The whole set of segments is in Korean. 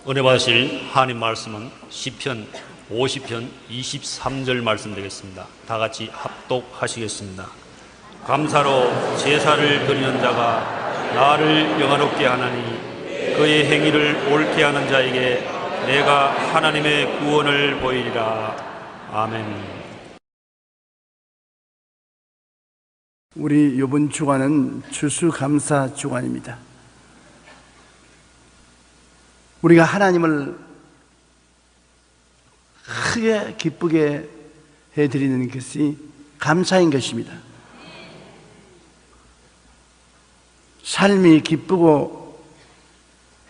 은혜 받으실 하나님 말씀은 시편 50편 23절 말씀 되겠습니다. 다 같이 합독하시겠습니다. 감사로 제사를 드리는 자가 나를 영화롭게 하나니 그의 행위를 옳게 하는 자에게 내가 하나님의 구원을 보이리라. 아멘. 우리 이번 주간은 추수감사 주간입니다. 우리가 하나님을 크게 기쁘게 해드리는 것이 감사인 것입니다. 삶이 기쁘고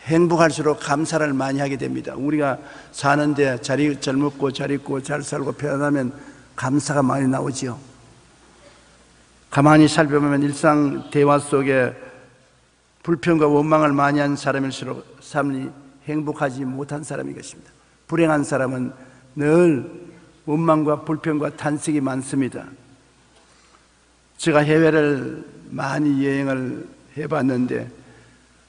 행복할수록 감사를 많이 하게 됩니다. 우리가 사는데 잘 먹고 잘 입고 잘 살고 편안하면 감사가 많이 나오지요. 가만히 살펴보면 일상 대화 속에 불평과 원망을 많이 한 사람일수록 삶이 행복하지 못한 사람인 것입니다. 불행한 사람은 늘 원망과 불평과 탄식이 많습니다. 제가 해외를 많이 여행을 해봤는데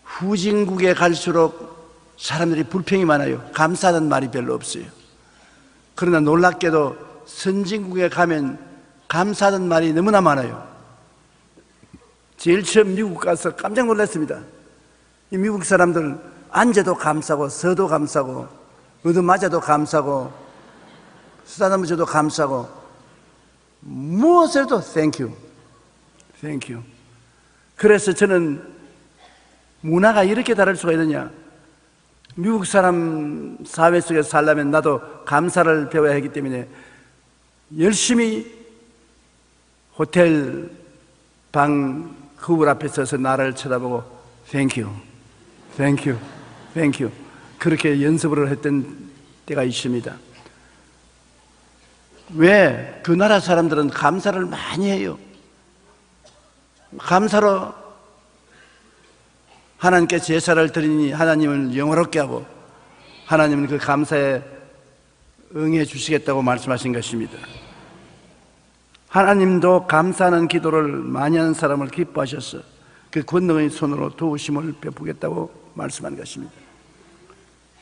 후진국에 갈수록 사람들이 불평이 많아요. 감사하는 말이 별로 없어요. 그러나 놀랍게도 선진국에 가면 감사하는 말이 너무나 많아요. 제일 처음 미국 가서 깜짝 놀랐습니다. 이 미국 사람들 앉아도 감사하고 서도 감사하고 얻어맞아도 감사하고 쓰다듬어줘도 감사하고 무엇을 해도 땡큐. 그래서 저는 문화가 이렇게 다를 수가 있느냐. 미국 사람 사회 속에서 살려면 나도 감사를 배워야 하기 때문에 열심히 호텔 방 거울 앞에 서서 나를 쳐다보고 땡큐 그렇게 연습을 했던 때가 있습니다. 왜? 그 나라 사람들은 감사를 많이 해요. 감사로 하나님께 제사를 드리니 하나님을 영화롭게 하고 하나님은 그 감사에 응해 주시겠다고 말씀하신 것입니다. 하나님도 감사하는 기도를 많이 하는 사람을 기뻐하셔서 그 권능의 손으로 도우심을 베푸겠다고 말씀한 것입니다.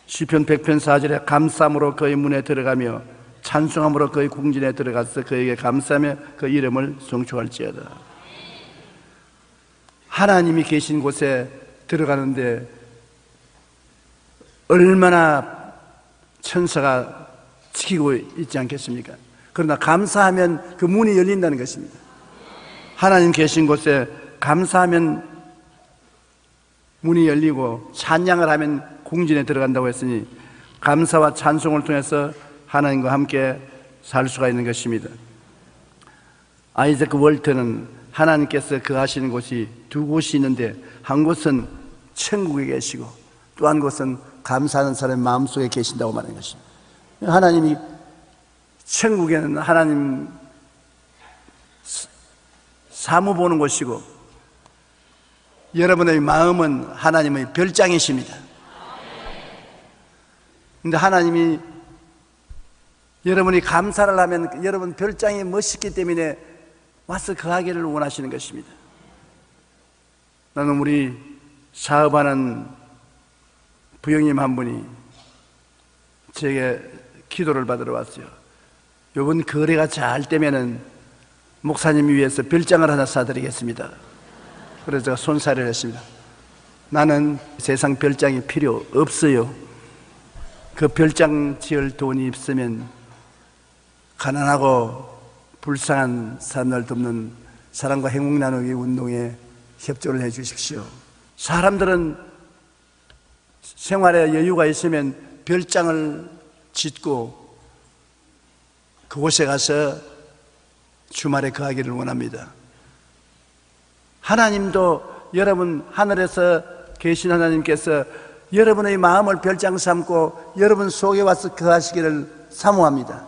시편 100편 4절에 감사함으로 그의 문에 들어가며 찬송함으로 그의 궁전에 들어가서 그에게 감사하며 그 이름을 송축할지어다. 하나님이 계신 곳에 들어가는데 얼마나 천사가 지키고 있지 않겠습니까? 그러나 감사하면 그 문이 열린다는 것입니다. 하나님 계신 곳에 감사하면 문이 열리고 찬양을 하면 궁전에 들어간다고 했으니 감사와 찬송을 통해서 하나님과 함께 살 수가 있는 것입니다. 아이자크 월트는 하나님께서 거하시는 곳이 두 곳이 있는데 한 곳은 천국에 계시고 또 한 곳은 감사하는 사람의 마음속에 계신다고 말하는 것입니다. 하나님이 천국에는 하나님 사무 보는 곳이고 여러분의 마음은 하나님의 별장이십니다. 그런데 하나님이 여러분이 감사를 하면 여러분 별장이 멋있기 때문에 와서 거하기를 원하시는 것입니다. 나는 우리 사업하는 부형님 한 분이 제게 기도를 받으러 왔어요. 이번 거래가 잘 되면은 목사님이 위해서 별장을 하나 사드리겠습니다. 그래서 제가 손사래를 했습니다. 나는 세상 별장이 필요 없어요. 그 별장 지을 돈이 있으면 가난하고 불쌍한 사람들 돕는 사랑과 행복 나누기 운동에 협조를 해 주십시오. 사람들은 생활에 여유가 있으면 별장을 짓고 그곳에 가서 주말에 거하기를 원합니다. 하나님도 여러분 하늘에서 계신 하나님께서 여러분의 마음을 별장 삼고 여러분 속에 와서 거하시기를 사모합니다.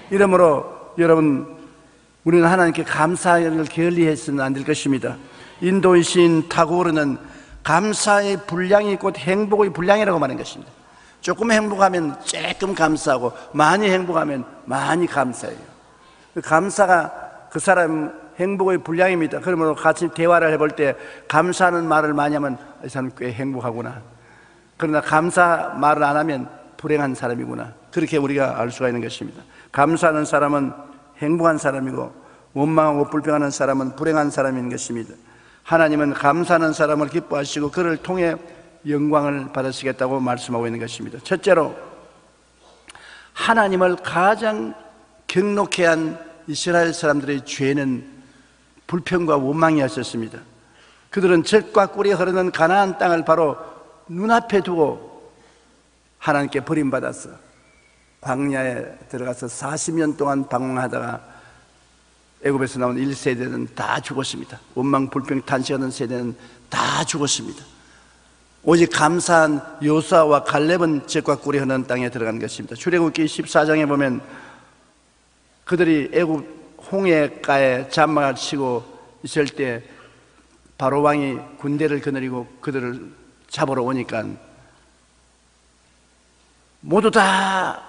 이러므로 여러분 우리는 하나님께 감사를 게을리해서는 안 될 것입니다. 인도의 시인 타고르는 감사의 분량이 곧 행복의 분량이라고 말하는 것입니다. 조금 행복하면 조금 감사하고 많이 행복하면 많이 감사해요. 감사가 그 사람 행복의 분량입니다. 그러므로 같이 대화를 해볼 때 감사하는 말을 많이 하면 이 사람 꽤 행복하구나. 그러나 감사 말을 안 하면 불행한 사람이구나, 그렇게 우리가 알 수가 있는 것입니다. 감사하는 사람은 행복한 사람이고 원망하고 불평하는 사람은 불행한 사람인 것입니다. 하나님은 감사하는 사람을 기뻐하시고 그를 통해 영광을 받으시겠다고 말씀하고 있는 것입니다. 첫째로, 하나님을 가장 경록해 한 이스라엘 사람들의 죄는 불평과 원망이었습니다. 그들은 젖과 꿀이 흐르는 가나안 땅을 바로 눈앞에 두고 하나님께 버림받았어 광야에 들어가서 40년 동안 방황하다가 애굽에서 나온 1세대는 다 죽었습니다. 원망, 불평, 탄식하는 세대는 다 죽었습니다. 오직 감사한 요수아와 갈렙은 젖과 꿀이 흐르는 땅에 들어간 것입니다. 출애굽기 14장에 보면 그들이 애굽 홍해가에 장막을 치고 있을 때 바로 왕이 군대를 거느리고 그들을 잡으러 오니까 모두 다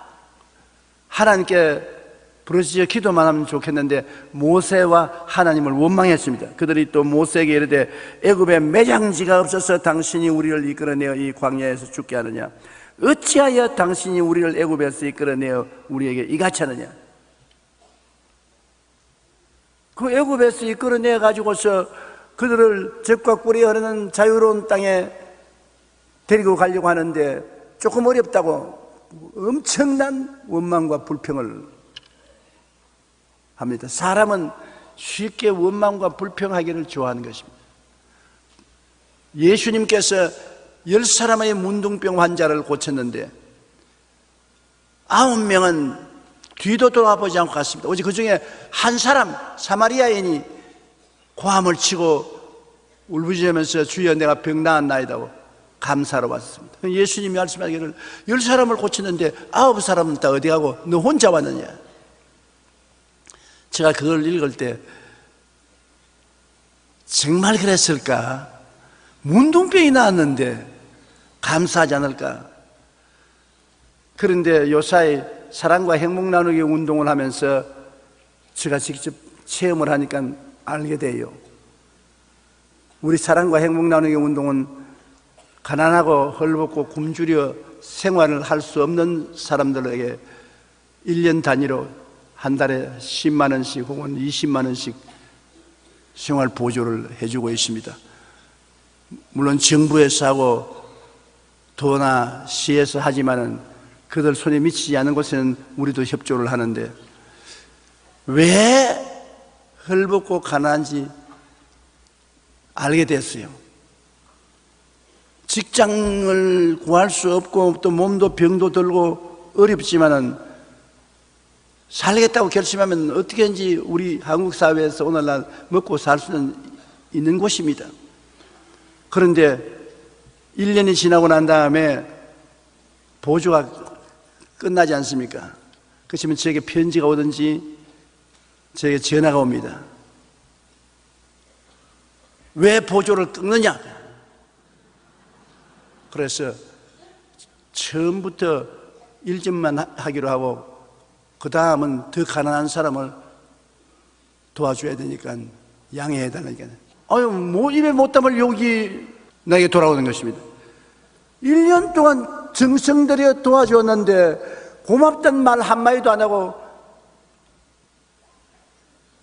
하나님께 부르짖어 기도만 하면 좋겠는데 모세와 하나님을 원망했습니다. 그들이 또 모세에게 이르되 애굽에 매장지가 없어서 당신이 우리를 이끌어내어 이 광야에서 죽게 하느냐, 어찌하여 당신이 우리를 애굽에서 이끌어내어 우리에게 이같이 하느냐. 그 애굽에서 이끌어내 가지고서 그들을 젖과 꿀이 흐르는 자유로운 땅에 데리고 가려고 하는데 조금 어렵다고 엄청난 원망과 불평을 합니다. 사람은 쉽게 원망과 불평하기를 좋아하는 것입니다. 예수님께서 10사람의 문둥병 환자를 고쳤는데 9명은 뒤도 돌아보지 않고 갔습니다. 오직 그 중에 한 사람, 사마리아인이 고함을 치고 울부짖으면서 주여 내가 병 나았나이다고 감사로 왔습니다. 예수님이 말씀하기를 10사람을 고쳤는데 9사람은 다 어디 가고 너 혼자 왔느냐. 제가 그걸 읽을 때 정말 그랬을까? 문둥병이 나왔는데 감사하지 않을까? 그런데 요사이 사랑과 행복 나누기 운동을 하면서 제가 직접 체험을 하니까 알게 돼요. 우리 사랑과 행복 나누기 운동은 가난하고 헐벗고 굶주려 생활을 할 수 없는 사람들에게 1년 단위로 한 달에 10만 원씩 혹은 20만 원씩 생활 보조를 해주고 있습니다. 물론 정부에서 하고 도나 시에서 하지만은 그들 손에 미치지 않은 곳에는 우리도 협조를 하는데 왜 헐벗고 가난한지 알게 됐어요. 직장을 구할 수 없고 또 몸도 병도 들고 어렵지만은 살겠다고 결심하면 어떻게든지 우리 한국 사회에서 오늘날 먹고 살 수는 있는 곳입니다. 그런데 1년이 지나고 난 다음에 보조가 끝나지 않습니까? 그렇지만 저에게 편지가 오든지 저에게 전화가 옵니다. 왜 보조를 끊느냐? 그래서 처음부터 1점만 하기로 하고 그 다음은 더 가난한 사람을 도와줘야 되니까 양해해 달라니까. 아유, 뭐 입에 못 담을 욕이 나에게 돌아오는 것입니다. 1년 동안 정성 들여 도와주었는데 고맙다는 말 한마디도 안 하고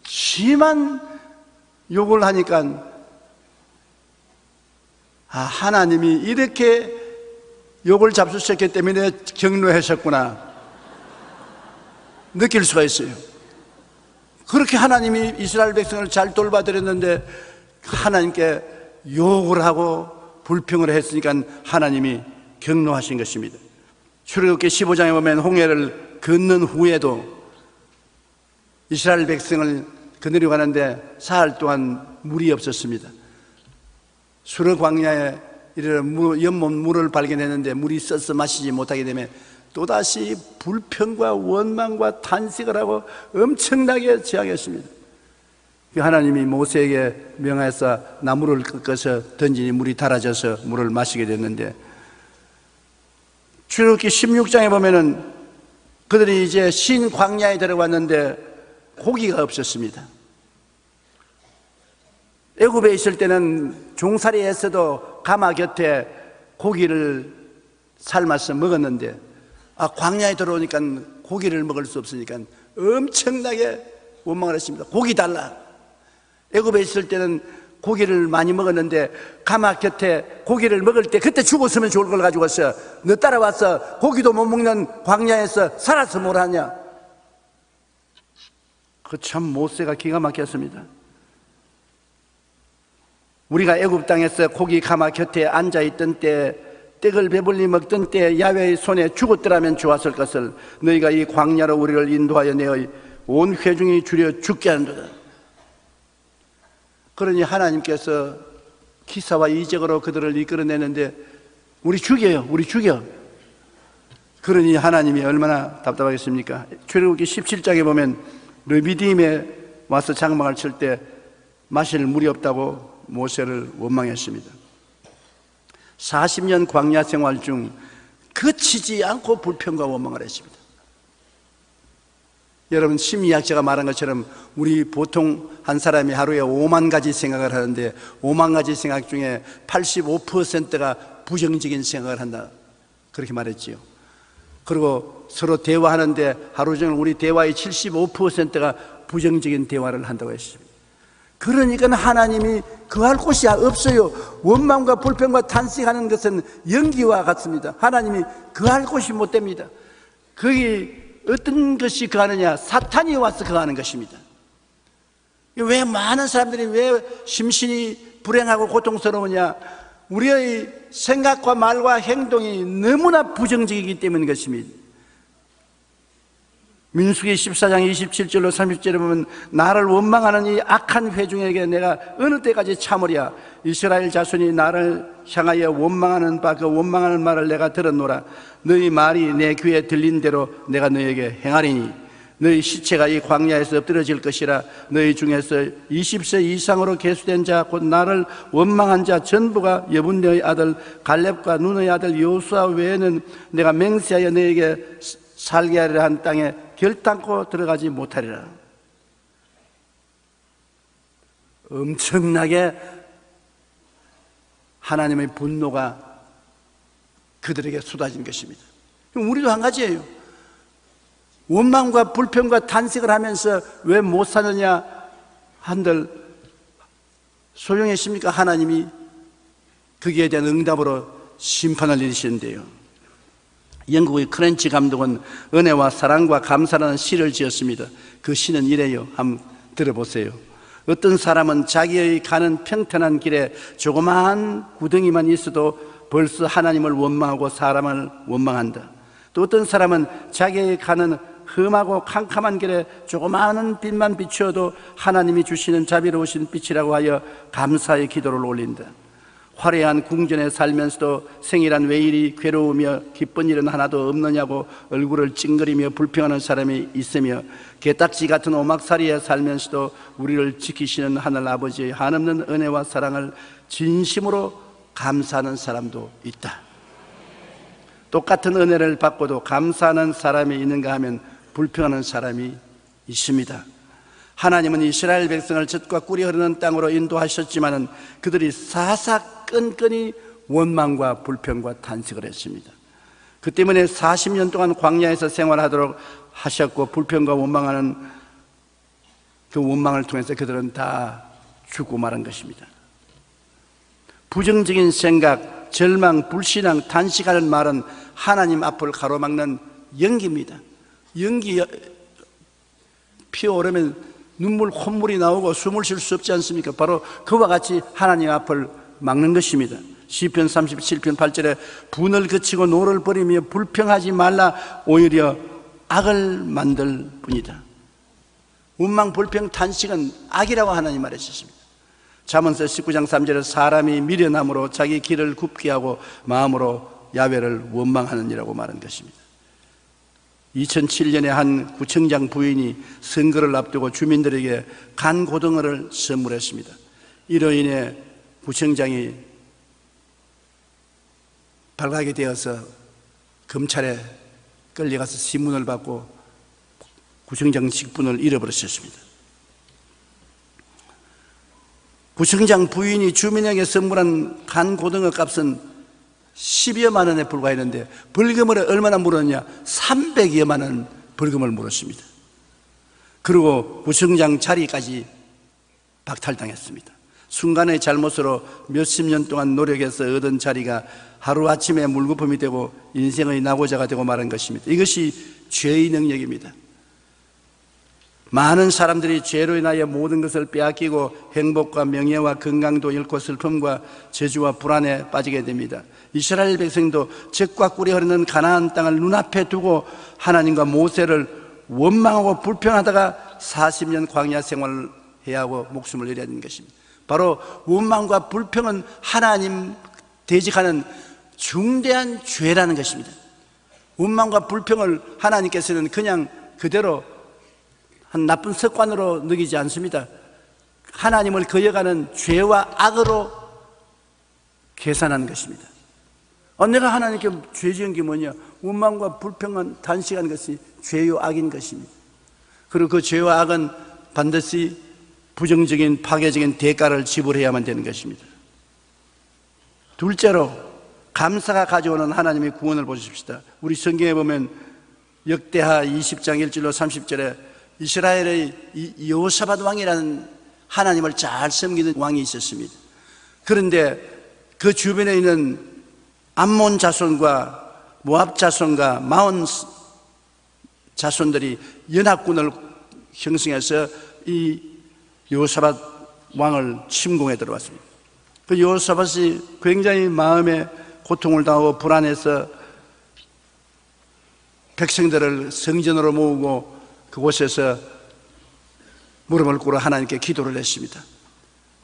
심한 욕을 하니까 하나님이 이렇게 욕을 잡수셨기 때문에 격려하셨구나 느낄 수가 있어요. 그렇게 하나님이 이스라엘 백성을 잘 돌봐드렸는데 하나님께 욕을 하고 불평을 했으니까 하나님이 격노하신 것입니다. 출애굽기 15장에 보면 홍해를 건넌 후에도 이스라엘 백성을 거느리고 가는데 사흘 동안 물이 없었습니다. 수르 광야에 이르러 연못 물을 발견했는데 물이 써서 마시지 못하게 되면 또다시 불평과 원망과 탄식을 하고 엄청나게 저항했습니다. 하나님이 모세에게 명하여서 나무를 꺾어서 던지니 물이 달아져서 물을 마시게 됐는데 출애굽기 16장에 보면은 그들이 이제 신 광야에 들어왔는데 고기가 없었습니다. 애굽에 있을 때는 종살이에서도 가마 곁에 고기를 삶아서 먹었는데 광야에 들어오니까 고기를 먹을 수 없으니까 엄청나게 원망을 했습니다. 고기 달라. 애굽에 있을 때는 고기를 많이 먹었는데 가마 곁에 고기를 먹을 때 그때 죽었으면 좋을 걸 가지고 왔어. 너 따라와서 고기도 못 먹는 광야에서 살아서 뭘 하냐. 그 참 모세가 기가 막혔습니다. 우리가 애굽 땅에서 고기 가마 곁에 앉아있던 때, 떡을 배불리 먹던 때 야훼의 손에 죽었더라면 좋았을 것을 너희가 이 광야로 우리를 인도하여 내의 온 회중이 줄여 죽게 하는도다. 그러니 하나님께서 기사와 이적으로 그들을 이끌어내는데 우리 죽여. 그러니 하나님이 얼마나 답답하겠습니까? 출애굽기 17장에 보면 르비딤에 와서 장막을 칠 때 마실 물이 없다고 모세를 원망했습니다. 40년 광야 생활 중 그치지 않고 불평과 원망을 했습니다. 여러분, 심리학자가 말한 것처럼 우리 보통 한 사람이 하루에 5만 가지 생각을 하는데 5만 가지 생각 중에 85%가 부정적인 생각을 한다, 그렇게 말했지요. 그리고 서로 대화하는데 하루 종일 우리 대화의 75%가 부정적인 대화를 한다고 했습니다. 그러니까 하나님이 거할 곳이 없어요. 원망과 불평과 탄식하는 것은 연기와 같습니다. 하나님이 거할 곳이 못 됩니다. 거기 어떤 것이 거하느냐? 사탄이 와서 거하는 것입니다. 왜 많은 사람들이 왜 심신이 불행하고 고통스러우냐? 우리의 생각과 말과 행동이 너무나 부정적이기 때문인 것입니다. 민수기 14장 27절로 30절에 보면 나를 원망하는 이 악한 회중에게 내가 어느 때까지 참으랴. 이스라엘 자손이 나를 향하여 원망하는 바 그 원망하는 말을 내가 들었노라. 너희 말이 내 귀에 들린 대로 내가 너희에게 행하리니 너희 시체가 이 광야에서 엎드러질 것이라. 너희 중에서 20세 이상으로 계수된 자 곧 나를 원망한 자 전부가 여분네의 아들 갈렙과 눈의 아들 여호수아 외에는 내가 맹세하여 너희에게 살게 하리라 한 땅에 결단코 들어가지 못하리라. 엄청나게 하나님의 분노가 그들에게 쏟아진 것입니다. 우리도 한 가지예요. 원망과 불평과 탄식을 하면서 왜 못 사느냐 한들 소용했습니까? 하나님이 거기에 대한 응답으로 심판을 내리시는데요. 영국의 크렌치 감독은 은혜와 사랑과 감사라는 시를 지었습니다. 그 시는 이래요. 한번 들어보세요. 어떤 사람은 자기의 가는 평탄한 길에 조그마한 구덩이만 있어도 벌써 하나님을 원망하고 사람을 원망한다. 또 어떤 사람은 자기의 가는 험하고 캄캄한 길에 조그마한 빛만 비추어도 하나님이 주시는 자비로우신 빛이라고 하여 감사의 기도를 올린다. 화려한 궁전에 살면서도 생이란 왜 이리 괴로우며 기쁜 일은 하나도 없느냐고 얼굴을 찡그리며 불평하는 사람이 있으며 게딱지 같은 오막살이에 살면서도 우리를 지키시는 하늘 아버지의 한없는 은혜와 사랑을 진심으로 감사하는 사람도 있다. 똑같은 은혜를 받고도 감사하는 사람이 있는가 하면 불평하는 사람이 있습니다. 하나님은 이스라엘 백성을 젖과 꿀이 흐르는 땅으로 인도하셨지만 그들이 사사건건이 원망과 불평과 탄식을 했습니다. 그 때문에 40년 동안 광야에서 생활하도록 하셨고 불평과 원망하는 그 원망을 통해서 그들은 다 죽고 말한 것입니다. 부정적인 생각, 절망, 불신앙, 탄식하는 말은 하나님 앞을 가로막는 연기입니다. 연기 피어오르면 눈물, 콧물이 나오고 숨을 쉴 수 없지 않습니까? 바로 그와 같이 하나님 앞을 막는 것입니다. 시편 37편 8절에 분을 그치고 노를 버리며 불평하지 말라 오히려 악을 만들 뿐이다. 원망, 불평, 탄식은 악이라고 하나님 말하셨습니다. 잠언서 19장 3절에 사람이 미련함으로 자기 길을 굽게 하고 마음으로 야훼를 원망하느니라고 말한 것입니다. 2007년에 한 구청장 부인이 선거를 앞두고 주민들에게 간 고등어를 선물했습니다. 이로 인해 구청장이 발각이 되어서 검찰에 끌려가서 신문을 받고 구청장 직분을 잃어버렸습니다. 구청장 부인이 주민에게 선물한 간 고등어 값은 10여만 원에 불과했는데 벌금을 얼마나 물었냐? 300여만 원 벌금을 물었습니다. 그리고 구청장 자리까지 박탈당했습니다. 순간의 잘못으로 몇십 년 동안 노력해서 얻은 자리가 하루아침에 물거품이 되고 인생의 낙오자가 되고 말한 것입니다. 이것이 죄의 능력입니다. 많은 사람들이 죄로 인하여 모든 것을 빼앗기고 행복과 명예와 건강도 잃고 슬픔과 저주와 불안에 빠지게 됩니다. 이스라엘 백성도 젖과 꿀이 흐르는 가나안 땅을 눈앞에 두고 하나님과 모세를 원망하고 불평하다가 40년 광야 생활을 해야 하고 목숨을 잃어야 되는 것입니다. 바로 원망과 불평은 하나님 대적하는 중대한 죄라는 것입니다. 원망과 불평을 하나님께서는 그냥 그대로 한 나쁜 습관으로 느끼지 않습니다. 하나님을 거역하는 죄와 악으로 계산하는 것입니다. 내가 하나님께 죄 지은 게 뭐냐? 원망과 불평은 단식하는 것이 죄요 악인 것입니다. 그리고 그 죄와 악은 반드시 부정적인 파괴적인 대가를 지불해야만 되는 것입니다. 둘째로 감사가 가져오는 하나님의 구원을 보십시다. 우리 성경에 보면 역대하 20장 1절로 30절에 이스라엘의 여호사밧 왕이라는 하나님을 잘 섬기는 왕이 있었습니다. 그런데 그 주변에 있는 암몬 자손과 모압 자손과 마온 자손들이 연합군을 형성해서 이 여호사밧 왕을 침공해 들어왔습니다. 그 여호사밧이 굉장히 마음에 고통을 당하고 불안해서 백성들을 성전으로 모으고 그곳에서 무릎을 꿇어 하나님께 기도를 했습니다.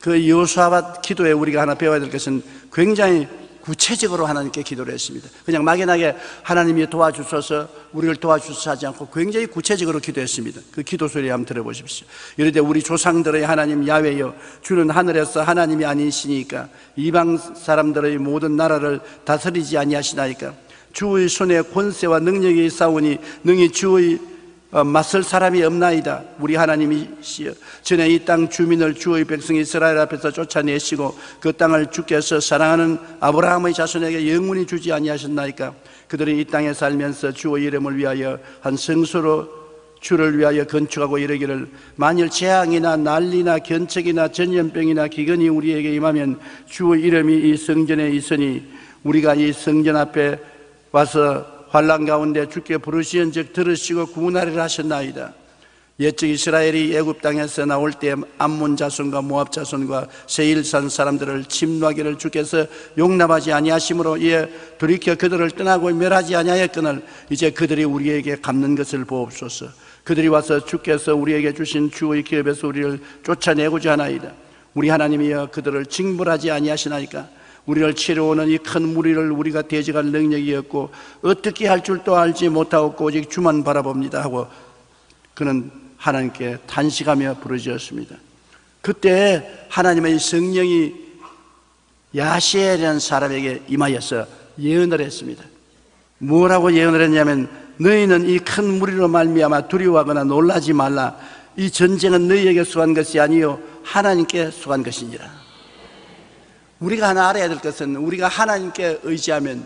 그 여호사밧 기도에 우리가 하나 배워야 될 것은 굉장히 구체적으로 하나님께 기도를 했습니다. 그냥 막연하게 하나님이 도와주셔서 우리를 도와주셔서 하지 않고 굉장히 구체적으로 기도했습니다. 그 기도 소리 한번 들어보십시오. 이르되 우리 조상들의 하나님 야훼여 주는 하늘에서 하나님이 아니시니까 이방 사람들의 모든 나라를 다스리지 아니하시나이까 주의 손에 권세와 능력이 있사오니 능히 주의 맞설 사람이 없나이다. 우리 하나님이시여 전에 이 땅 주민을 주의 백성 이스라엘 앞에서 쫓아내시고 그 땅을 주께서 사랑하는 아브라함의 자손에게 영원히 주지 아니하셨나이까. 그들이 이 땅에 살면서 주의 이름을 위하여 한 성소로 주를 위하여 건축하고 이르기를 만일 재앙이나 난리나 견책이나 전염병이나 기근이 우리에게 임하면 주의 이름이 이 성전에 있으니 우리가 이 성전 앞에 와서 환난 가운데 주께 부르시은즉 들으시고 구원하리라 하셨나이다. 옛적 이스라엘이 애굽 땅에서 나올 때 암몬 자손과 모압 자손과 세일산 사람들을 침노하기를 주께서 용납하지 아니하심으로 이에 돌이켜 그들을 떠나고 멸하지 아니하였거늘 이제 그들이 우리에게 갚는 것을 보옵소서. 그들이 와서 주께서 우리에게 주신 주의 기업에서 우리를 쫓아내고자 하나이다. 우리 하나님이여 그들을 징벌하지 아니하시나이까. 우리를 치러오는 이 큰 무리를 우리가 대적할 능력이 없고 어떻게 할 줄도 알지 못하고 오직 주만 바라봅니다 하고 그는 하나님께 탄식하며 부르짖었습니다. 그때 하나님의 성령이 야시엘이라는 사람에게 임하여서 예언을 했습니다. 뭐라고 예언을 했냐면 너희는 이 큰 무리로 말미암아 두려워하거나 놀라지 말라. 이 전쟁은 너희에게 속한 것이 아니요 하나님께 속한 것이니라. 우리가 하나 알아야 될 것은 우리가 하나님께 의지하면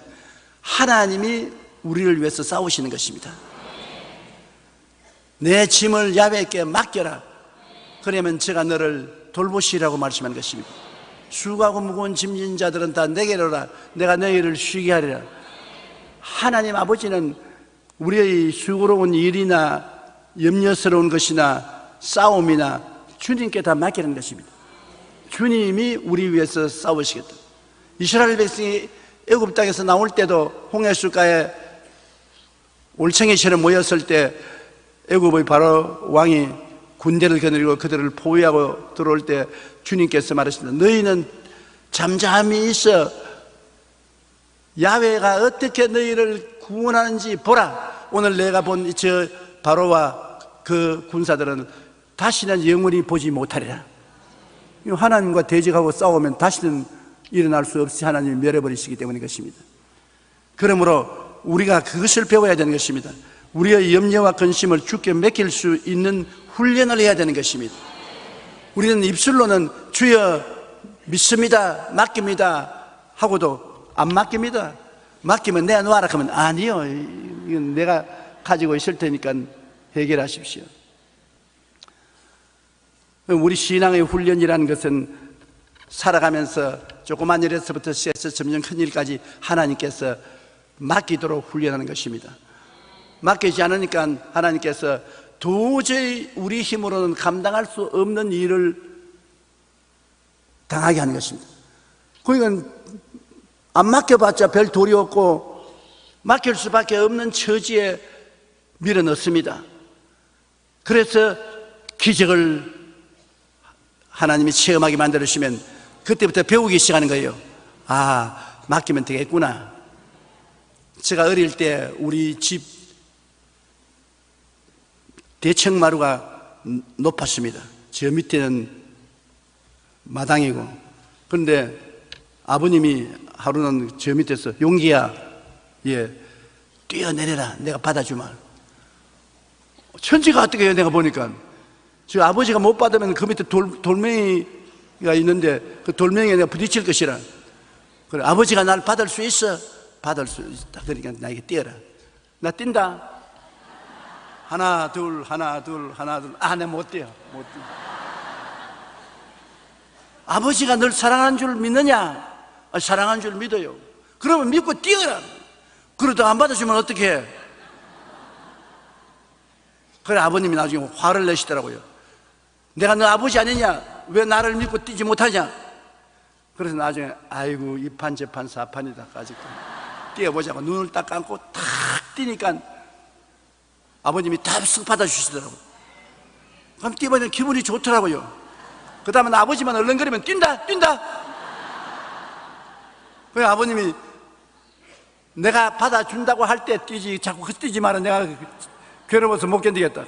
하나님이 우리를 위해서 싸우시는 것입니다. 내 짐을 야훼께 맡겨라. 그러면 제가 너를 돌보시라고 말씀한 것입니다. 수고하고 무거운 짐진 자들은 다 내게로 오라. 내가 너희를 쉬게 하리라. 하나님 아버지는 우리의 수고로운 일이나 염려스러운 것이나 싸움이나 주님께 다 맡기는 것입니다. 주님이 우리 위해서 싸우시겠다. 이스라엘 백성이 애굽 땅에서 나올 때도 홍해수가에 올챙이처럼 모였을 때 애굽의 바로 왕이 군대를 거느리고 그들을 포위하고 들어올 때 주님께서 말하십니다. 너희는 잠잠히 있어. 야훼가 어떻게 너희를 구원하는지 보라. 오늘 내가 본 저 바로와 그 군사들은 다시는 영원히 보지 못하리라. 하나님과 대적하고 싸우면 다시는 일어날 수 없이 하나님이 멸해버리시기 때문인 것입니다. 그러므로 우리가 그것을 배워야 되는 것입니다. 우리의 염려와 근심을 주께 맡길 수 있는 훈련을 해야 되는 것입니다. 우리는 입술로는 주여 믿습니다, 맡깁니다 하고도 안 맡깁니다. 맡기면 내놓아라 하면 아니요, 이건 내가 가지고 있을 테니까 해결하십시오. 우리 신앙의 훈련이라는 것은 살아가면서 조그만 일에서부터 시작해서 점점 큰 일까지 하나님께서 맡기도록 훈련하는 것입니다. 맡기지 않으니까 하나님께서 도저히 우리 힘으로는 감당할 수 없는 일을 당하게 하는 것입니다. 그러니까 안 맡겨봤자 별 도리 없고 맡길 수밖에 없는 처지에 밀어넣습니다. 그래서 기적을 하나님이 체험하게 만들어주시면 그때부터 배우기 시작하는 거예요. 아, 맡기면 되겠구나. 제가 어릴 때 우리 집 대청마루가 높았습니다. 저 밑에는 마당이고. 그런데 아버님이 하루는 저 밑에서 용기야, 예, 뛰어내려라. 내가 받아주마. 천지가 어떻게 해요? 내가 보니까 저 아버지가 못 받으면 그 밑에 돌멩이가 있는데 그 돌멩이에 내가 부딪힐 것이라. 그래, 아버지가 날 받을 수 있어? 받을 수 있다. 그러니까 나에게 뛰어라. 나 뛴다. 하나 둘 하나 둘 하나 둘. 아, 내가 못 뛰어. 못 뛰어. 아버지가 널 사랑하는 줄 믿느냐? 아, 사랑하는 줄 믿어요. 그러면 믿고 뛰어라. 그러다 안 받아주면 어떻게 해? 그래, 아버님이 나중에 화를 내시더라고요. 내가 너 아버지 아니냐? 왜 나를 믿고 뛰지 못하냐? 그래서 나중에 아이고, 이판 저판 사판이다. 아직도 뛰어보자고 눈을 딱 감고 탁 뛰니까 아버님이 탑쓱 받아주시더라고요. 그럼 뛰어보니까 기분이 좋더라고요. 그 다음에 아버지만 얼렁거리면 뛴다 뛴다. 그 아버님이 내가 받아준다고 할 때 뛰지, 자꾸 그 뛰지 마라. 내가 괴로워서 못 견디겠다.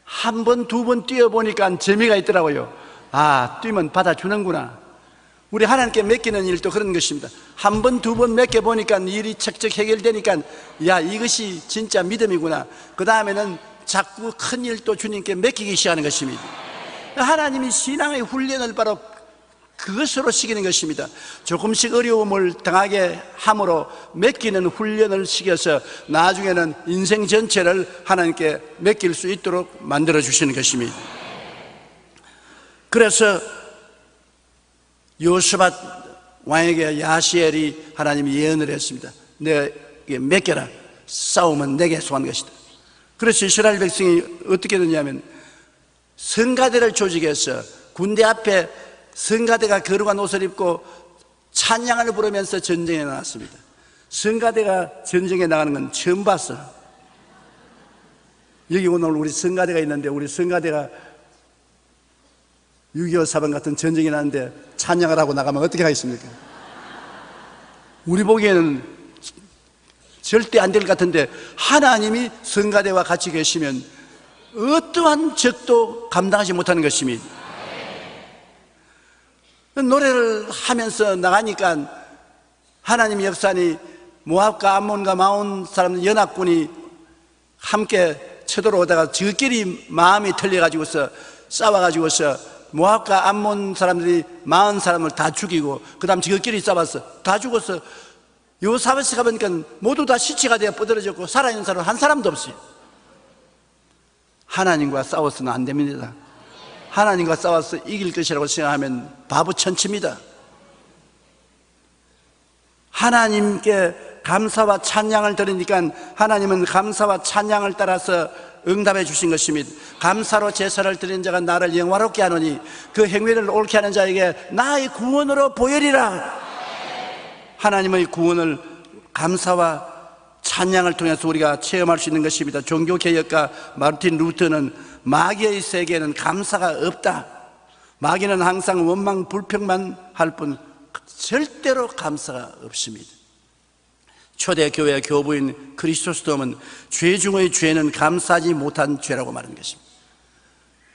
한 번, 두 번 뛰어보니까 재미가 있더라고요. 아, 뛰면 받아주는구나. 우리 하나님께 맡기는 일도 그런 것입니다. 한 번, 두 번 맡겨보니까 일이 척척 해결되니까 야, 이것이 진짜 믿음이구나. 그 다음에는 자꾸 큰 일도 주님께 맡기기 시작하는 것입니다. 하나님이 신앙의 훈련을 바로 그것으로 시키는 것입니다. 조금씩 어려움을 당하게 함으로 맡기는 훈련을 시켜서 나중에는 인생 전체를 하나님께 맡길 수 있도록 만들어 주시는 것입니다. 그래서 여호사밧 왕에게 야시엘이 하나님이 예언을 했습니다. 내게 맡겨라. 싸움은 내게 소한 것이다. 그래서 이스라엘 백성이 어떻게 되냐면 성가대를 조직해서 군대 앞에 성가대가 거룩한 옷을 입고 찬양을 부르면서 전쟁에 나갔습니다. 성가대가 전쟁에 나가는 건 처음 봤어. 여기 오늘 우리 성가대가 있는데 우리 성가대가 6.25 사변 같은 전쟁이 나는데 찬양을 하고 나가면 어떻게 하겠습니까? 우리 보기에는 절대 안 될 것 같은데 하나님이 성가대와 같이 계시면 어떠한 적도 감당하지 못하는 것입니다. 노래를 하면서 나가니까 하나님의 역사니 모압과 암몬과 마온 사람들 연합군이 함께 쳐들어오다가 저끼리 마음이 틀려가지고서 싸워가지고서 모압과 암몬 사람들이 40사람을 다 죽이고 그 다음 저끼리 싸웠어. 다 죽었어. 여호사밧이 가보니까 모두 다 시체가 되어 뻗어졌고 살아있는 사람 한 사람도 없어요. 하나님과 싸워서는 안 됩니다. 하나님과 싸워서 이길 것이라고 생각하면 바보 천치입니다. 하나님께 감사와 찬양을 드리니까 하나님은 감사와 찬양을 따라서 응답해 주신 것입니다. 감사로 제사를 드린 자가 나를 영화롭게 하노니 그 행위를 옳게 하는 자에게 나의 구원으로 보여리라. 하나님의 구원을 감사와 찬양을 통해서 우리가 체험할 수 있는 것입니다. 종교개혁가 마르틴 루터는 마귀의 세계에는 감사가 없다. 마귀는 항상 원망 불평만 할 뿐 절대로 감사가 없습니다. 초대교회 교부인 크리스토스톰은 죄 중의 죄는 감사하지 못한 죄라고 말하는 것입니다.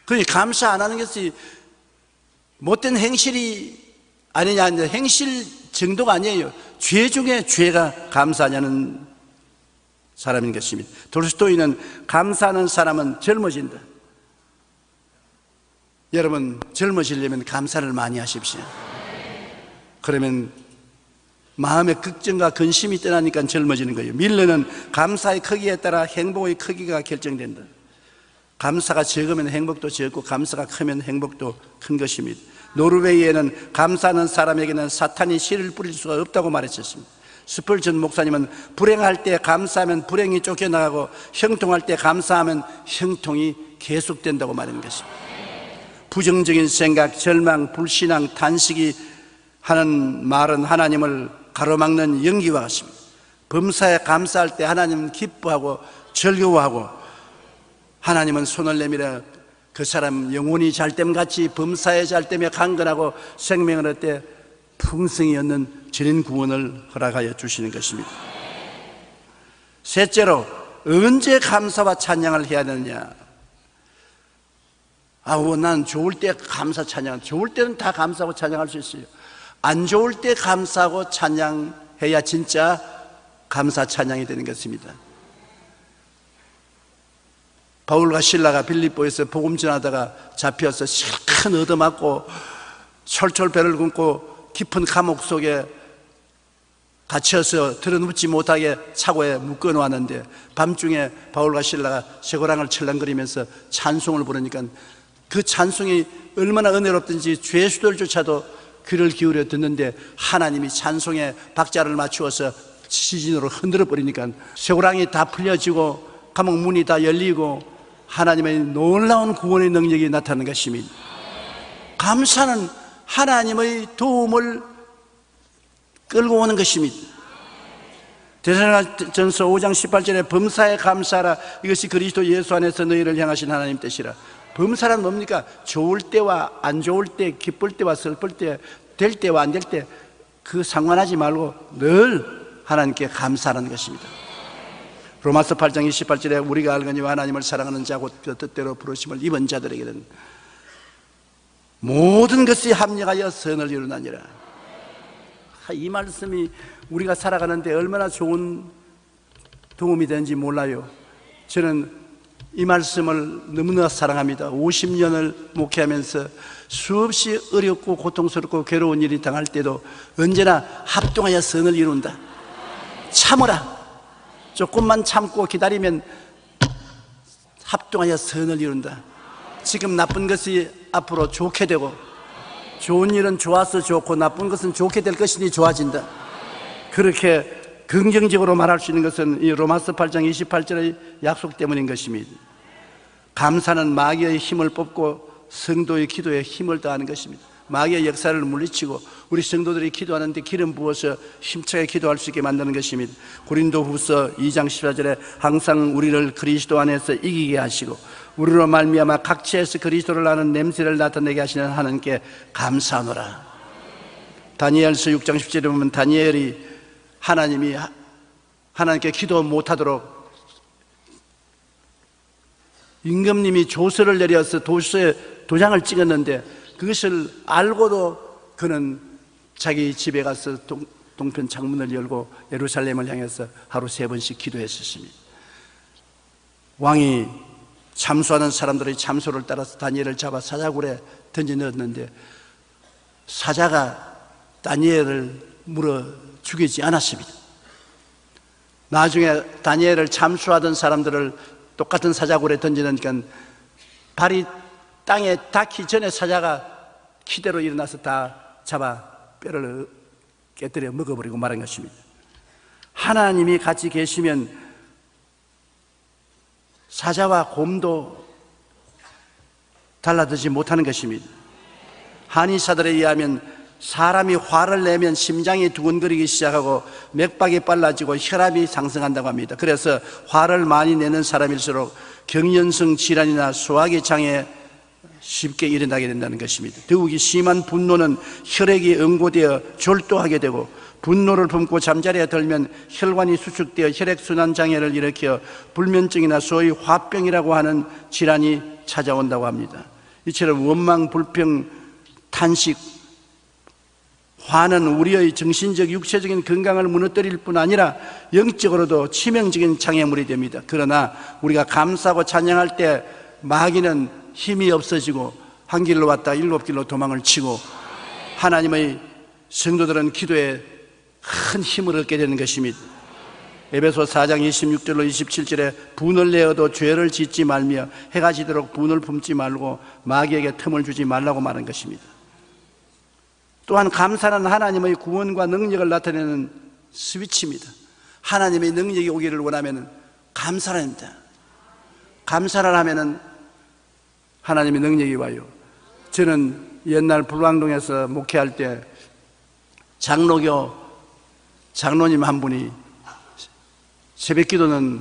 그러니 감사 안 하는 것이 못된 행실이 아니냐, 행실 정도가 아니에요. 죄 중에 죄가 감사하냐는 사람인 것입니다. 돌스토이는 감사하는 사람은 젊어진다. 여러분, 젊어지려면 감사를 많이 하십시오. 그러면 마음의 걱정과 근심이 떠나니까 젊어지는 거예요. 밀러는 감사의 크기에 따라 행복의 크기가 결정된다. 감사가 적으면 행복도 적고 감사가 크면 행복도 큰 것입니다. 노르웨이에는 감사하는 사람에게는 사탄이 씨를 뿌릴 수가 없다고 말했었습니다. 스펄전 목사님은 불행할 때 감사하면 불행이 쫓겨나가고 형통할 때 감사하면 형통이 계속된다고 말하는 것입니다. 부정적인 생각, 절망, 불신앙, 단식이 하는 말은 하나님을 가로막는 연기와 같습니다. 범사에 감사할 때 하나님은 기뻐하고 즐거워하고 하나님은 손을 내밀어 그 사람 영혼이 잘됨같이 범사에 잘됨에 강건하고 생명을 얻되 풍성히 얻는 전인 구원을 허락하여 주시는 것입니다. 셋째로, 언제 감사와 찬양을 해야 되느냐? 난 좋을 때 감사 찬양, 좋을 때는 다 감사하고 찬양할 수 있어요. 안 좋을 때 감사하고 찬양해야 진짜 감사 찬양이 되는 것입니다. 바울과 실라가 빌립보에서 복음 전하다가 잡혀서 실컷 얻어맞고 철철 배를 굶고 깊은 감옥 속에 갇혀서 들어눕지 못하게 차고에 묶어 놓았는데 밤중에 바울과 실라가 쇠고랑을 철렁거리면서 찬송을 부르니까 그 찬송이 얼마나 은혜롭든지 죄수들조차도 귀를 기울여 듣는데 하나님이 찬송에 박자를 맞추어서 지진으로 흔들어 버리니까 쇠고랑이 다 풀려지고 감옥 문이 다 열리고 하나님의 놀라운 구원의 능력이 나타나는 것입니다. 감사는 하나님의 도움을 끌고 오는 것입니다. 데살로니가전서 5장 18절에 범사에 감사하라, 이것이 그리스도 예수 안에서 너희를 향하신 하나님 뜻이라. 범사란 뭡니까? 좋을 때와 안 좋을 때, 기쁠 때와 슬플 때, 될 때와 안 될 때 그 상관하지 말고 늘 하나님께 감사하는 것입니다. 로마서 8장 28절에 우리가 알거니와 하나님을 사랑하는 자 곧 그 뜻대로 부르심을 입은 자들에게는 모든 것이 합력하여 선을 이루나니라. 이 말씀이 우리가 살아가는데 얼마나 좋은 도움이 되는지 몰라요. 저는 이 말씀을 너무나 사랑합니다. 50년을 목회하면서 수없이 어렵고 고통스럽고 괴로운 일이 당할 때도 언제나 합동하여 선을 이룬다. 참으라. 조금만 참고 기다리면 합동하여 선을 이룬다. 지금 나쁜 것이 앞으로 좋게 되고 좋은 일은 좋아서 좋고 나쁜 것은 좋게 될 것이니 좋아진다. 그렇게 긍정적으로 말할 수 있는 것은 이 로마서 8장 28절의 약속 때문인 것입니다. 감사는 마귀의 힘을 뽑고 성도의 기도에 힘을 더하는 것입니다. 마귀의 역사를 물리치고 우리 성도들이 기도하는데 기름 부어서 힘차게 기도할 수 있게 만드는 것입니다. 고린도후서 2장 14절에 항상 우리를 그리스도 안에서 이기게 하시고 우리로 말미암아 각처에서 그리스도를 아는 냄새를 나타내게 하시는 하나님께 감사하노라. 다니엘서 6장 10절에 보면 다니엘이 하나님이 하나님께 기도 못하도록 임금님이 조서를 내려서 도장을 찍었는데 그것을 알고도 그는 자기 집에 가서 동편 창문을 열고 예루살렘을 향해서 하루 3번씩 기도했었습니다. 왕이 참소하는 사람들의 참소를 따라서 다니엘을 잡아 사자굴에 던져 넣었는데 사자가 다니엘을 물어 죽이지 않았습니다. 나중에 다니엘을 참수하던 사람들을 똑같은 사자굴에 던지니까 발이 땅에 닿기 전에 사자가 기대로 일어나서 다 잡아 뼈를 깨뜨려 먹어버리고 말한 것입니다. 하나님이 같이 계시면 사자와 곰도 달라들지 못하는 것입니다. 한의사들에 의하면 사람이 화를 내면 심장이 두근거리기 시작하고 맥박이 빨라지고 혈압이 상승한다고 합니다. 그래서 화를 많이 내는 사람일수록 경련성 질환이나 소화기 장애 쉽게 일어나게 된다는 것입니다. 더욱이 심한 분노는 혈액이 응고되어 졸도하게 되고 분노를 품고 잠자리에 들면 혈관이 수축되어 혈액순환 장애를 일으켜 불면증이나 소위 화병이라고 하는 질환이 찾아온다고 합니다. 이처럼 원망, 불평, 탄식, 화는 우리의 정신적, 육체적인 건강을 무너뜨릴 뿐 아니라 영적으로도 치명적인 장애물이 됩니다. 그러나 우리가 감사하고 찬양할 때 마귀는 힘이 없어지고 한 길로 왔다 7길로 도망을 치고 하나님의 성도들은 기도에 큰 힘을 얻게 되는 것입니다. 에베소 4장 26절로 27절에 분을 내어도 죄를 짓지 말며 해가 지도록 분을 품지 말고 마귀에게 틈을 주지 말라고 말한 것입니다. 또한 감사는 하나님의 구원과 능력을 나타내는 스위치입니다. 하나님의 능력이 오기를 원하면 감사를 합니다. 감사를 하면 하나님의 능력이 와요. 저는 옛날 불광동에서 목회할 때 장로교 장로님 한 분이 새벽 기도는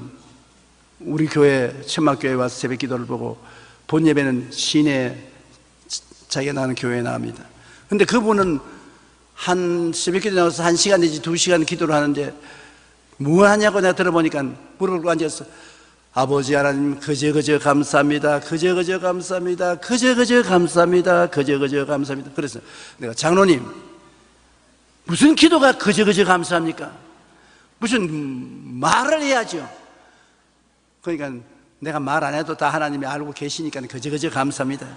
우리 교회 천막교회에 와서 새벽 기도를 보고 본 예배는 시내 자기가 나는 교회에 나옵니다. 근데 그분은 한 새벽 기도 나와서 1시간 내지 2시간 기도를 하는데 뭐 하냐고 내가 들어보니까 무릎 꿇고 앉아서 아버지 하나님 그저 감사합니다. 그저 감사합니다. 그저 감사합니다. 그저 감사합니다. 그래서 내가 장로님 무슨 기도가 그저 감사합니까? 무슨 말을 해야죠. 그러니까 내가 말 안 해도 다 하나님이 알고 계시니까 그저 감사합니다.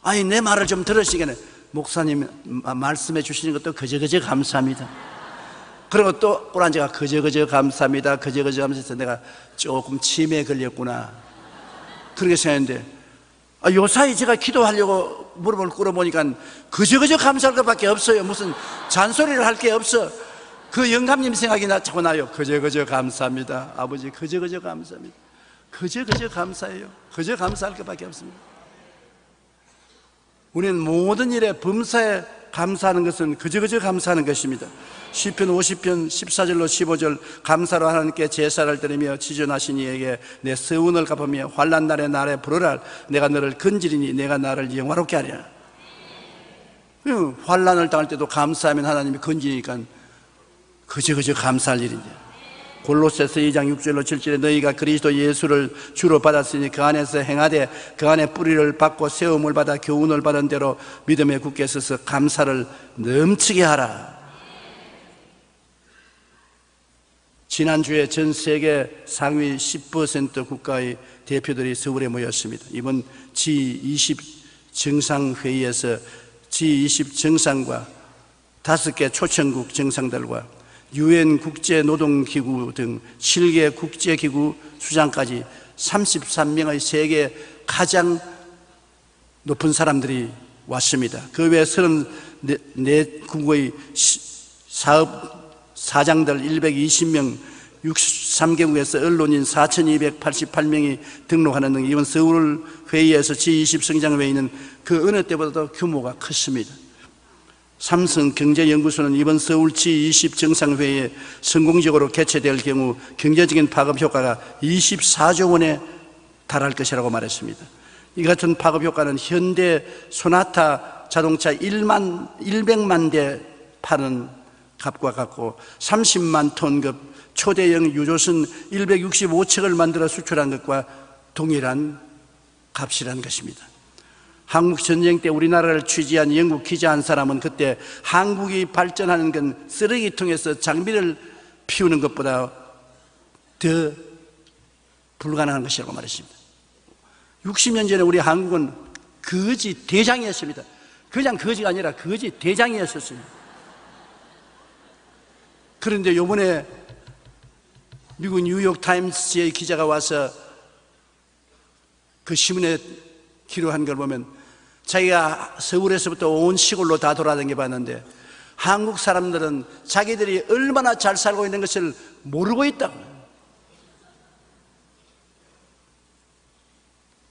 아니 내 말을 좀 들으시기는 목사님 말씀해 주시는 것도 그저 감사합니다. 그리고 또 ቁ란지가 그저 감사합니다. 그저 감사해서 내가 조금 치매에 걸렸구나 그렇게 생각했는데 요사이 제가 기도하려고 무릎을 꿇어보니까 그저 감사할 것밖에 없어요. 무슨 잔소리를 할 게 없어. 그 영감님 생각이 자꾸 나요. 그저 감사합니다. 아버지 그저 감사합니다. 그저 감사해요. 그저 감사할 것밖에 없습니다. 우리는 모든 일에 범사에 감사하는 것은 그저 감사하는 것입니다. 시편 50편 14절로 15절 감사로 하나님께 제사를 드리며 지존하신 이에게 내 서운을 갚으며 환난 날에 나를 부르라. 내가 너를 건지리니 내가 나를 영화롭게 하리라. 환난을 당할 때도 감사하면 하나님이 건지니까 그저 감사할 일인데 골로새서 2장 6절로 7절에 너희가 그리스도 예수를 주로 받았으니 그 안에서 행하되 그 안에 뿌리를 받고 세움을 받아 교훈을 받은 대로 믿음에 굳게 서서 감사를 넘치게 하라. 지난주에 전 세계 상위 10% 국가의 대표들이 서울에 모였습니다. 이번 G20 정상회의에서 G20 정상과 5개 초청국 정상들과 UN 국제노동기구 등 7개 국제기구 수장까지 33명의 세계 가장 높은 사람들이 왔습니다. 그 외 34국의 사업 사장들 120명, 63개국에서 언론인 4,288명이 등록하는 등 이번 서울 회의에서 G20 성장회의는 그 어느 때보다도 규모가 컸습니다. 삼성경제연구소는 이번 서울 G20 정상회의에 성공적으로 개최될 경우 경제적인 파급 효과가 24조 원에 달할 것이라고 말했습니다. 이 같은 파급 효과는 현대 소나타 자동차 100만 대 파는 값과 같고 30만 톤급 초대형 유조선 165척을 만들어 수출한 것과 동일한 값이라는 것입니다. 한국 전쟁 때 우리나라를 취재한 영국 기자 한 사람은 그때 한국이 발전하는 건 쓰레기통에서 장비를 피우는 것보다 더 불가능한 것이라고 말했습니다. 60년 전에 우리 한국은 거지 대장이었습니다. 그냥 거지가 아니라 거지 대장이었었습니다. 그런데 이번에 미국 뉴욕타임스의 기자가 와서 그 신문에 기록한 걸 보면 자기가 서울에서부터 온 시골로 다 돌아다녀 봤는데 한국 사람들은 자기들이 얼마나 잘 살고 있는 것을 모르고 있다고.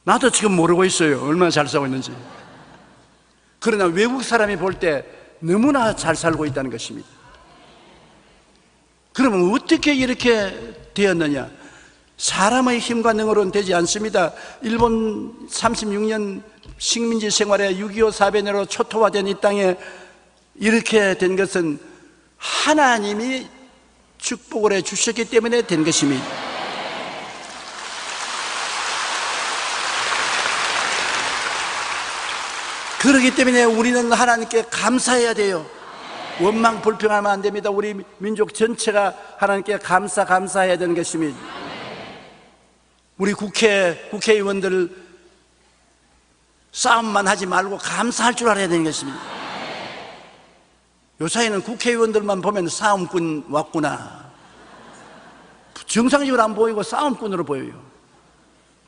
나도 지금 모르고 있어요. 얼마나 잘 살고 있는지. 그러나 외국 사람이 볼 때 너무나 잘 살고 있다는 것입니다. 그러면 어떻게 이렇게 되었느냐? 사람의 힘과 능으로는 되지 않습니다. 일본 36년 식민지 생활에 6.25 사변으로 초토화된 이 땅에 이렇게 된 것은 하나님이 축복을 해 주셨기 때문에 된 것입니다. 그렇기 때문에 우리는 하나님께 감사해야 돼요. 원망 불평하면 안 됩니다. 우리 민족 전체가 하나님께 감사해야 되는 것입니다. 우리 국회의원들 싸움만 하지 말고 감사할 줄 알아야 되는 것입니다. 요사이는 국회의원들만 보면 싸움꾼 왔구나. 정상적으로 안 보이고 싸움꾼으로 보여요.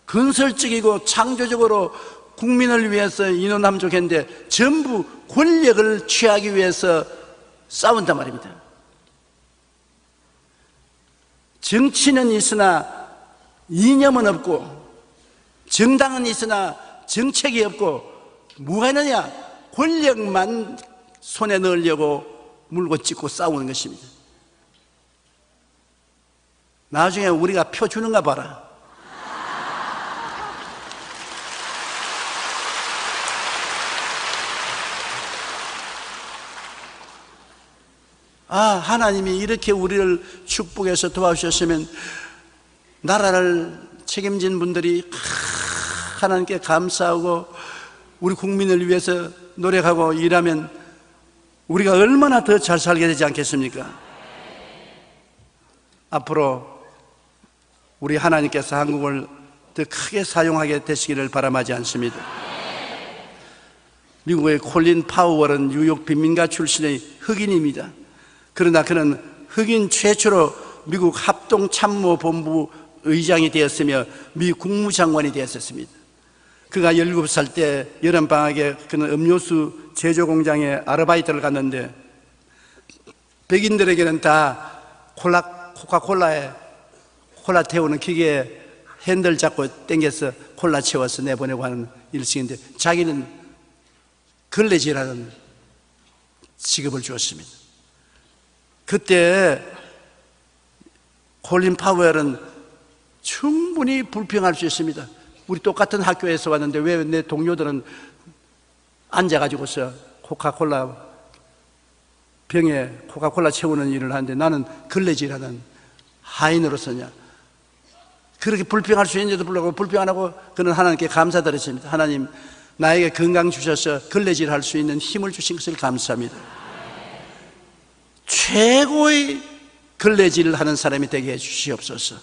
건설적이고 창조적으로 국민을 위해서 인원함족했는데 전부 권력을 취하기 위해서 싸운단 말입니다. 정치는 있으나 이념은 없고, 정당은 있으나 정책이 없고, 뭐가 있느냐? 권력만 손에 넣으려고 물고 찢고 싸우는 것입니다. 나중에 우리가 표 주는가 봐라. 하나님이 이렇게 우리를 축복해서 도와주셨으면 나라를 책임진 분들이 하나님께 감사하고 우리 국민을 위해서 노력하고 일하면 우리가 얼마나 더 잘 살게 되지 않겠습니까? 앞으로 우리 하나님께서 한국을 더 크게 사용하게 되시기를 바람하지 않습니다. 미국의 콜린 파우얼은 뉴욕 빈민가 출신의 흑인입니다. 그러나 그는 흑인 최초로 미국 합동참모본부 의장이 되었으며 미 국무장관이 되었습니다. 그가 17살 때 여름방학에 그는 음료수 제조 공장에 아르바이트를 갔는데 백인들에게는 다 코카콜라에 콜라 태우는 기계에 핸들 잡고 당겨서 콜라 채워서 내보내고 하는 일식인데 자기는 걸레질하는 직업을 주었습니다. 그때 콜린 파웰은 충분히 불평할 수 있습니다. 우리 똑같은 학교에서 왔는데 왜 내 동료들은 앉아가지고서 코카콜라 병에 코카콜라 채우는 일을 하는데 나는 걸레질하는 하인으로서냐. 그렇게 불평할 수 있는데도 불구하고 불평 안 하고 그는 하나님께 감사드렸습니다. 하나님, 나에게 건강 주셔서 걸레질 할 수 있는 힘을 주신 것을 감사합니다. 최고의 걸레질을 하는 사람이 되게 해 주시옵소서.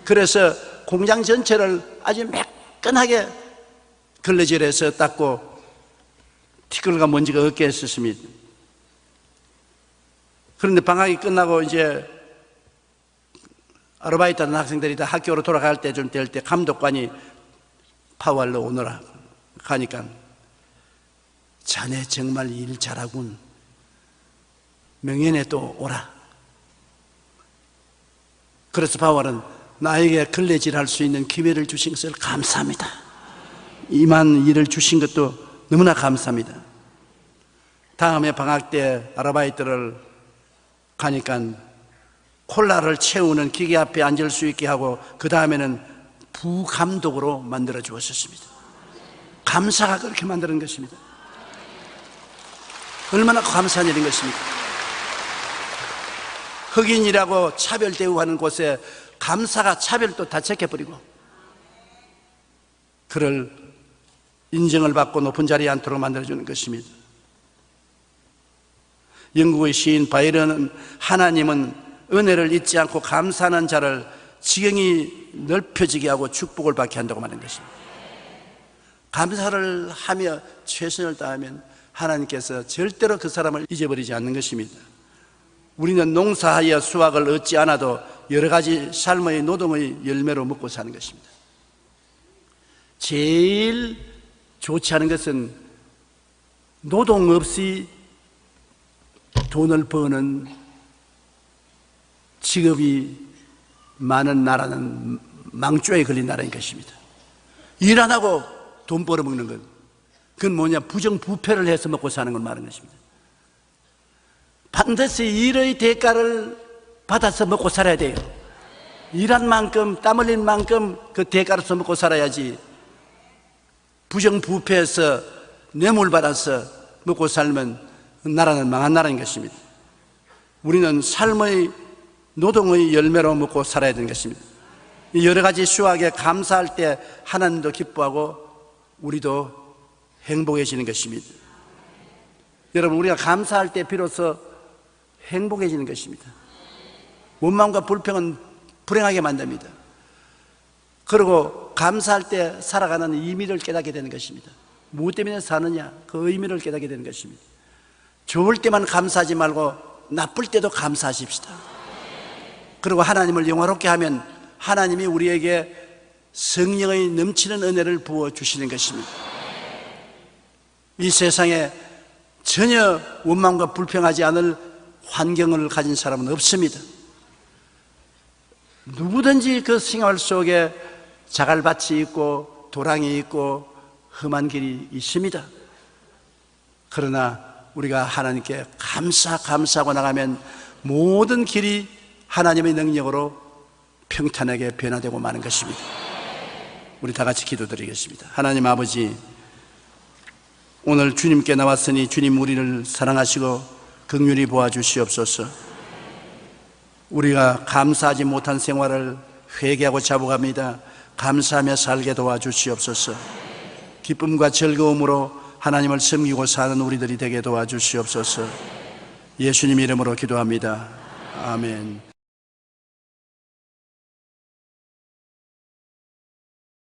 그래서 공장 전체를 아주 매끈하게 걸레질해서 닦고 티끌과 먼지가 없게 했었습니다. 그런데 방학이 끝나고 이제 아르바이트 하는 학생들이 다 학교로 돌아갈 때 좀 될 때 감독관이 파월로 오너라 가니까 자네 정말 일 잘하군. 명예내 또 오라. 그래서 파월은 나에게 걸레질 할 수 있는 기회를 주신 것을 감사합니다. 이만 일을 주신 것도 너무나 감사합니다. 다음에 방학 때 아르바이트를 가니까 콜라를 채우는 기계 앞에 앉을 수 있게 하고 그 다음에는 부감독으로 만들어 주었습니다. 감사가 그렇게 만드는 것입니다. 얼마나 감사한 일인 것입니까? 흑인이라고 차별 대우하는 곳에 감사가 차별도 다 제껴버리고 그를 인정을 받고 높은 자리에 앉도록 만들어주는 것입니다. 영국의 시인 바이런은 하나님은 은혜를 잊지 않고 감사하는 자를 지경이 넓혀지게 하고 축복을 받게 한다고 말하는 것입니다. 감사를 하며 최선을 다하면 하나님께서 절대로 그 사람을 잊어버리지 않는 것입니다. 우리는 농사하여 수확을 얻지 않아도 여러 가지 삶의 노동의 열매로 먹고 사는 것입니다. 제일 좋지 않은 것은 노동 없이 돈을 버는 직업이 많은 나라는 망조에 걸린 나라인 것입니다. 일 안 하고 돈 벌어먹는 것, 그건 뭐냐? 부정부패를 해서 먹고 사는 걸 말하는 것입니다. 반드시 일의 대가를 받아서 먹고 살아야 돼요. 일한 만큼, 땀 흘린 만큼 그 대가를 써먹고 살아야지 부정부패해서 뇌물받아서 먹고 살면 나라는 망한 나라인 것입니다. 우리는 삶의 노동의 열매로 먹고 살아야 되는 것입니다. 여러 가지 수확에 감사할 때 하나님도 기뻐하고 우리도 행복해지는 것입니다. 여러분, 우리가 감사할 때 비로소 행복해지는 것입니다. 원망과 불평은 불행하게 만듭니다. 그리고 감사할 때 살아가는 의미를 깨닫게 되는 것입니다. 무엇 때문에 사느냐? 그 의미를 깨닫게 되는 것입니다. 좋을 때만 감사하지 말고 나쁠 때도 감사하십시다. 그리고 하나님을 영화롭게 하면 하나님이 우리에게 성령의 넘치는 은혜를 부어주시는 것입니다. 이 세상에 전혀 원망과 불평하지 않을 환경을 가진 사람은 없습니다. 누구든지 그 생활 속에 자갈밭이 있고 도랑이 있고 험한 길이 있습니다. 그러나 우리가 하나님께 감사하고 나가면 모든 길이 하나님의 능력으로 평탄하게 변화되고 마는 것입니다. 우리 다 같이 기도드리겠습니다. 하나님 아버지, 오늘 주님께 나왔으니 주님 우리를 사랑하시고 긍휼히 보아주시옵소서. 우리가 감사하지 못한 생활을 회개하고 자복합니다. 감사하며 살게 도와주시옵소서. 기쁨과 즐거움으로 하나님을 섬기고 사는 우리들이 되게 도와주시옵소서. 예수님 이름으로 기도합니다. 아멘.